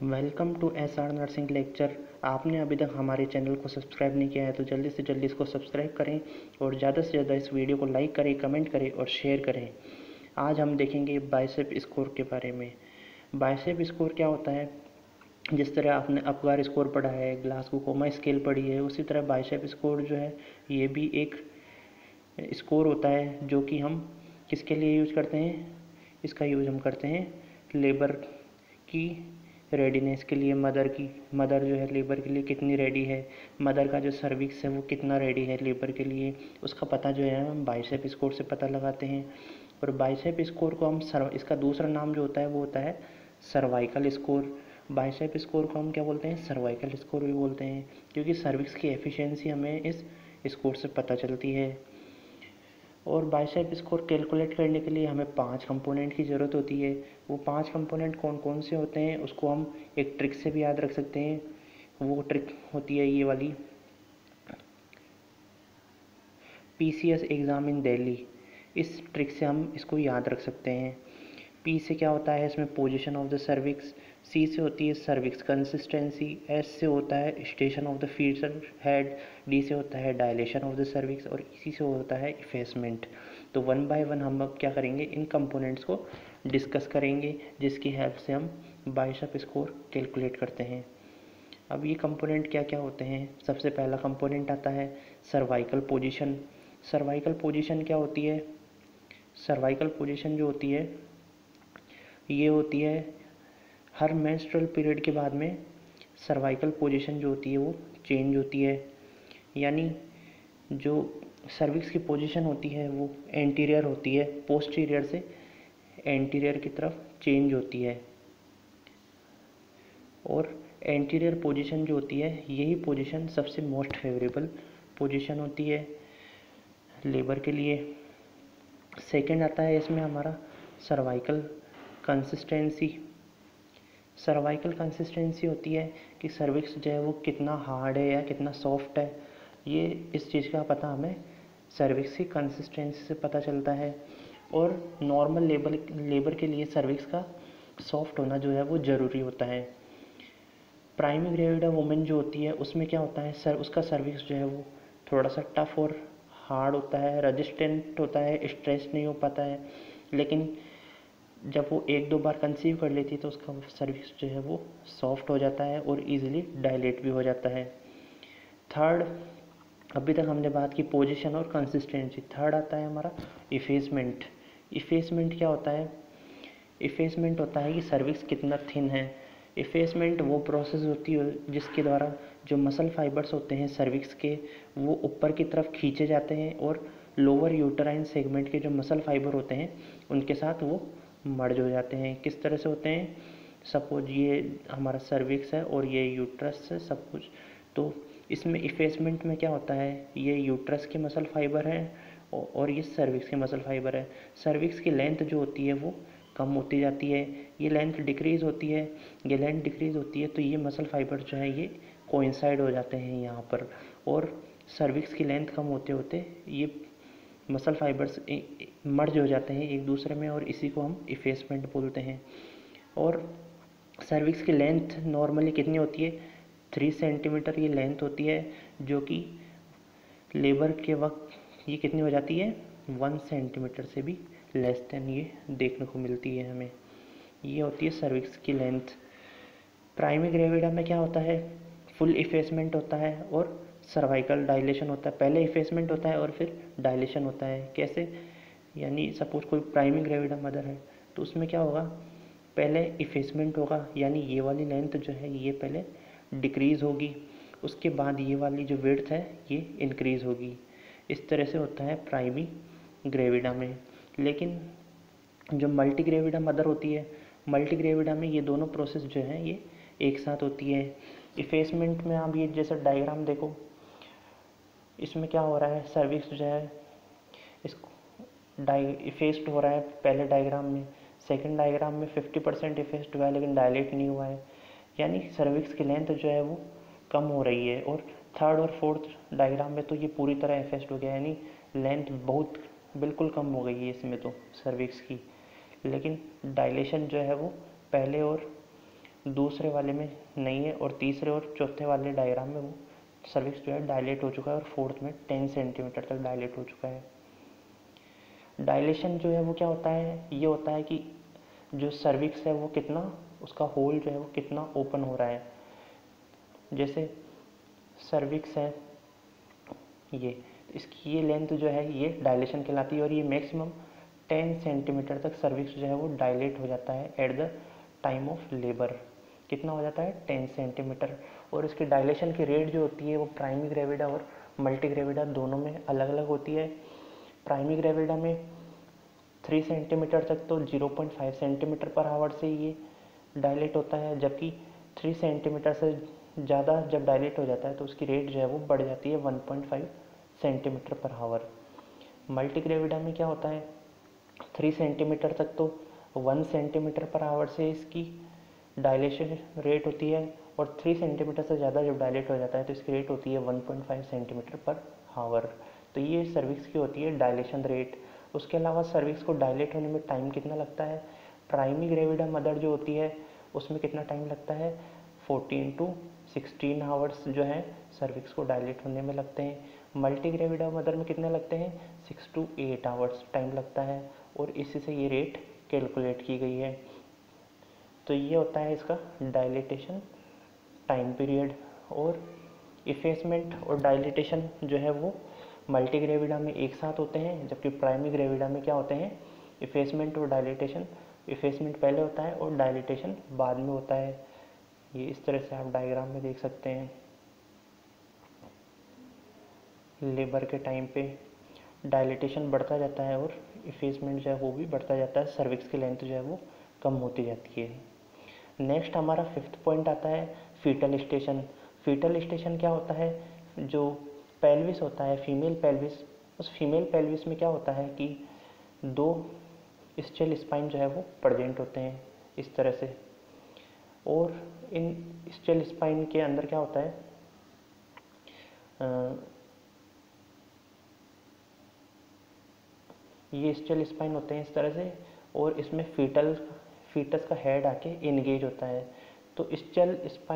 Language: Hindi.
Welcome to SR nursing lecture. आपने अभी तक हमारे चैनल को सब्सक्राइब नहीं किया है तो जल्दी से जल्दी इसको सब्सक्राइब करें और ज़्यादा से ज़्यादा इस वीडियो को लाइक करें, कमेंट करें और शेयर करें। आज हम देखेंगे बाइसेप स्कोर के बारे में। बाइसेप स्कोर क्या होता है? जिस तरह आपने अपगार स्कोर पढ़ा है, ग्लासगो-कोमा स्केल पढ़ी है, उसी तरह बाइसेप स्कोर जो है ये भी एक स्कोर होता है जो कि हम किसके लिए यूज करते हैं? इसका यूज हम करते हैं लेबर की रेडीनेस के लिए। मदर जो है लेबर के लिए कितनी रेडी है, मदर का जो सर्विक्स है वो कितना रेडी है लेबर के लिए, उसका पता जो है हम बाइसेप स्कोर से पता लगाते हैं। और बाइसेप स्कोर को हम इसका दूसरा नाम जो होता है वो होता है सर्वाइकल स्कोर। बाइसेप स्कोर को हम क्या बोलते हैं? सर्वाइकल स्कोर भी बोलते हैं, क्योंकि सर्विक्स की एफिशिएंसी हमें इस स्कोर से पता चलती है। और बाइसेप स्कोर कैलकुलेट करने के लिए हमें 5 कंपोनेंट की ज़रूरत होती है। वो 5 कंपोनेंट कौन कौन से होते हैं उसको हम एक ट्रिक से भी याद रख सकते हैं। वो ट्रिक होती है ये वाली, PCS एग्ज़ाम इन दिल्ली। इस ट्रिक से हम इसको याद रख सकते हैं। P से क्या होता है? इसमें position of the cervix. C से होती है सर्विक्स कंसिस्टेंसी। S से होता है station of the fitter head. D से होता है डायलेशन ऑफ द सर्विक्स और E से होता है इफेसमेंट। तो वन बाय वन हम अब क्या करेंगे, इन कंपोनेंट्स को डिस्कस करेंगे, जिसकी हेल्प से हम बाइसेप स्कोर कैलकुलेट करते हैं। अब ये कंपोनेंट क्या क्या होते हैं? सबसे पहला कंपोनेंट आता है सर्वाइकल पोजीशन। सर्वाइकल पोजीशन क्या होती है? सर्वाइकल पोजीशन जो होती है ये होती है हर मेंस्ट्रुअल पीरियड के बाद में सर्वाइकल पोजीशन जो होती है वो चेंज होती है। यानी जो सर्विक्स की पोजीशन होती है वो एंटीरियर होती है, पोस्टीरियर से एंटीरियर की तरफ चेंज होती है। और एंटीरियर पोजीशन जो होती है यही पोजीशन सबसे मोस्ट फेवरेबल पोजीशन होती है लेबर के लिए। सेकंड आता है इसमें हमारा सर्वाइकल कंसिस्टेंसी। सर्वाइकल कंसिस्टेंसी होती है कि सर्विक्स जो है वो कितना हार्ड है या कितना सॉफ्ट है। ये इस चीज़ का पता हमें सर्विक्स की कंसिस्टेंसी से पता चलता है। और नॉर्मल लेबर के लिए सर्विक्स का सॉफ्ट होना जो है वो ज़रूरी होता है। प्राइमरी ग्रेविडा वुमेन जो होती है उसमें क्या होता है, उसका सर्विक्स जो है वो थोड़ा सा टफ और हार्ड होता है, रेजिस्टेंट होता है, स्ट्रेच नहीं हो पाता है। लेकिन जब वो एक दो बार कंसीव कर लेती है तो उसका सर्विक्स जो है वो सॉफ्ट हो जाता है और इजीली डायलेट भी हो जाता है। थर्ड, अभी तक हमने बात की पोजीशन और कंसिस्टेंसी। थर्ड आता है हमारा इफेसमेंट। इफेसमेंट क्या होता है? इफेसमेंट होता है कि सर्विक्स कितना थिन है। इफेसमेंट वो प्रोसेस होती है जिसके द्वारा जो मसल फाइबर्स होते हैं सर्विक्स के वो ऊपर की तरफ खींचे जाते हैं और लोअर यूटराइन सेगमेंट के जो मसल फाइबर होते हैं उनके साथ वो मर्ज हो जाते हैं। किस तरह से होते हैं? सपोज ये हमारा सर्विक्स है और ये यूट्रस है सब कुछ, तो इसमें इफेसमेंट में क्या होता है, ये यूट्रस के मसल फाइबर है और ये सर्विक्स के मसल फाइबर है। सर्विक्स की लेंथ जो होती है वो कम होती जाती है, ये लेंथ डिक्रीज़ होती है। ये लेंथ डिक्रीज़ होती है तो ये मसल फाइबर जो है ये कोइंसाइड हो जाते हैं यहाँ पर, और सर्विक्स की लेंथ कम होते होते ये मसल फाइबर्स मर्ज हो जाते हैं एक दूसरे में और इसी को हम इफेसमेंट बोलते हैं। और सर्विक्स की लेंथ नॉर्मली कितनी होती है? 3 सेंटीमीटर ये लेंथ होती है, जो कि लेबर के वक्त ये कितनी हो जाती है? 1 सेंटीमीटर से भी लेस देन ये देखने को मिलती है हमें। ये होती है सर्विक्स की लेंथ। प्राइमरी ग्रेविडा में क्या होता है? फुल इफेसमेंट होता है और सर्वाइकल डायलेशन होता है। पहले इफेसमेंट होता है और फिर डायलेशन होता है। कैसे? यानी सपोज कोई प्राइमरी ग्रेविडा मदर है तो उसमें क्या होगा, पहले इफेसमेंट होगा, यानी ये वाली लेंथ जो है ये पहले डिक्रीज़ होगी, उसके बाद ये वाली जो विड्थ है ये इंक्रीज़ होगी। इस तरह से होता है प्राइमरी ग्रेविडा में। लेकिन जो मल्टी ग्रेविडा मदर होती है, मल्टी ग्रेविडा में ये दोनों प्रोसेस जो है ये एक साथ होती है। इफेसमेंट में आप ये जैसा डायग्राम देखो, इसमें क्या हो रहा है, सर्विक्स जो है इसको इफेस्ड हो रहा है पहले डायग्राम में, सेकंड डायग्राम में 50% इफेस्ड हुआ है लेकिन डायलेट नहीं हुआ है, यानी सर्विक्स की लेंथ जो है वो कम हो रही है। और थर्ड और फोर्थ डायग्राम में तो ये पूरी तरह इफेस्ट हो गया, यानी लेंथ बहुत बिल्कुल कम हो गई है इसमें तो सर्विक्स की। लेकिन डायलेशन जो है वो पहले और दूसरे वाले में नहीं है, और तीसरे और चौथे वाले डायग्राम में वो सर्विक्स जो है डायलेट हो चुका है, और फोर्थ में 10 सेंटीमीटर तक डायलेट हो चुका है। डायलेशन जो है वो क्या होता है, ये होता है कि जो सर्विक्स है वो कितना, उसका होल जो है वो कितना ओपन हो रहा है। जैसे सर्विक्स है ये, इसकी ये लेंथ जो है ये डायलेशन कहलाती है, और ये मैक्सिमम 10 सेंटीमीटर तक सर्विक्स जो है वो डायलेट हो जाता है at the time of labour. कितना हो जाता है, 10 सेंटीमीटर। और इसकी डायलेशन की रेट जो होती है वो प्राइमरी ग्रेविडा और मल्टी ग्रेविडा दोनों में अलग अलग होती है। प्राइमरी ग्रेविडा में 3 सेंटीमीटर तक तो 0.5 सेंटीमीटर पर आवर से ये डायलेट होता है, जबकि 3 सेंटीमीटर से ज़्यादा जब डायलेट हो जाता है तो उसकी रेट जो है वो बढ़ जाती है 1.5 centimetre per hour. Multi gravida में क्या होता है, 3 सेंटीमीटर तक तो 1 सेंटीमीटर पर आवर से इसकी डायलेशन रेट होती है, और 3 सेंटीमीटर से ज़्यादा जब डायलेट हो जाता है तो इसकी रेट होती है 1.5 सेंटीमीटर पर आवर। तो ये सर्विक्स की होती है डायलेशन रेट। उसके अलावा सर्विक्स को डायलेट होने में टाइम कितना लगता है, प्राइमरी ग्रेविडा मदर जो होती है उसमें कितना टाइम लगता है, 14 to 16 आवर्स जो है सर्विक्स को डायलेट होने में लगते हैं। मल्टी ग्रेविडा मदर में कितने लगते हैं, 6 to 8 आवर्स टाइम लगता है, और इसी से ये रेट कैलकुलेट की गई है। तो ये होता है इसका डायलेटेशन टाइम पीरियड। और इफेसमेंट और डायलेटेशन जो है वो मल्टी ग्रेविडा में एक साथ होते हैं, जबकि प्राइमरी ग्रेविडा में क्या होते हैं, इफेसमेंट और डायलेटेशन, इफेसमेंट पहले होता है और डायलेटेशन बाद में होता है। ये इस तरह से आप डायग्राम में देख सकते हैं। लेबर के टाइम पे डायलेटेशन बढ़ता जाता है और इफेसमेंट जो है वो भी बढ़ता जाता है, सर्विक्स की लेंथ जो है वो कम होती जाती है। नेक्स्ट हमारा 5th पॉइंट आता है फीटल स्टेशन। फीटल स्टेशन क्या होता है, जो पेल्विस होता है, फीमेल पेल्विस, उस फीमेल पेल्विस में क्या होता है कि 2 स्टेल स्पाइन जो है वो प्रेजेंट होते हैं इस तरह से, और इन स्टेल स्पाइन के अंदर क्या होता है, ये स्टेल स्पाइन होते हैं इस तरह से, और इसमें फीटस का हेड आके इंगेज होता है। तो स्टेल स्पाइन